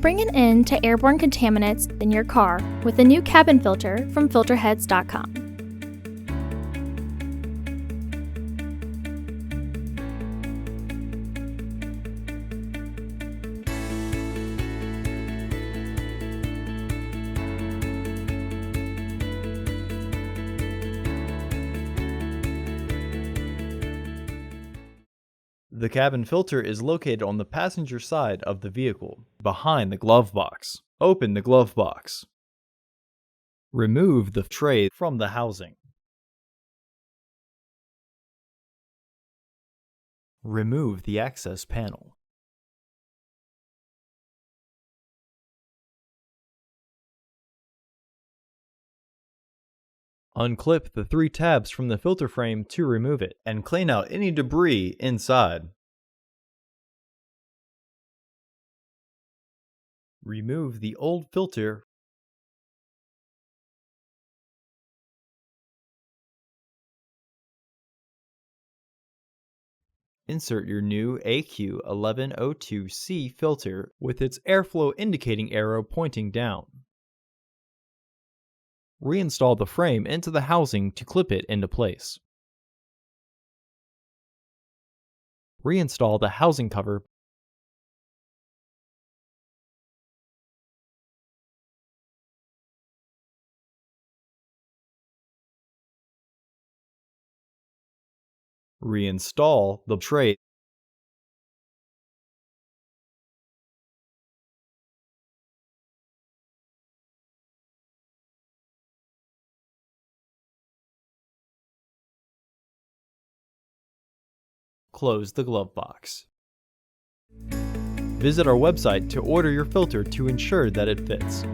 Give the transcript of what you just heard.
Bring an end to airborne contaminants in your car with a new cabin filter from Filterheads.com. The cabin filter is located on the passenger side of the vehicle, behind the glove box. Open the glove box. Remove the tray from the housing. Remove the access panel. Unclip the 3 tabs from the filter frame to remove it, and clean out any debris inside. Remove the old filter. Insert your new AQ1102C filter with its airflow indicating arrow pointing down. Reinstall the frame into the housing to clip it into place. Reinstall the housing cover. Reinstall the tray. Close the glove box. Visit our website to order your filter to ensure that it fits.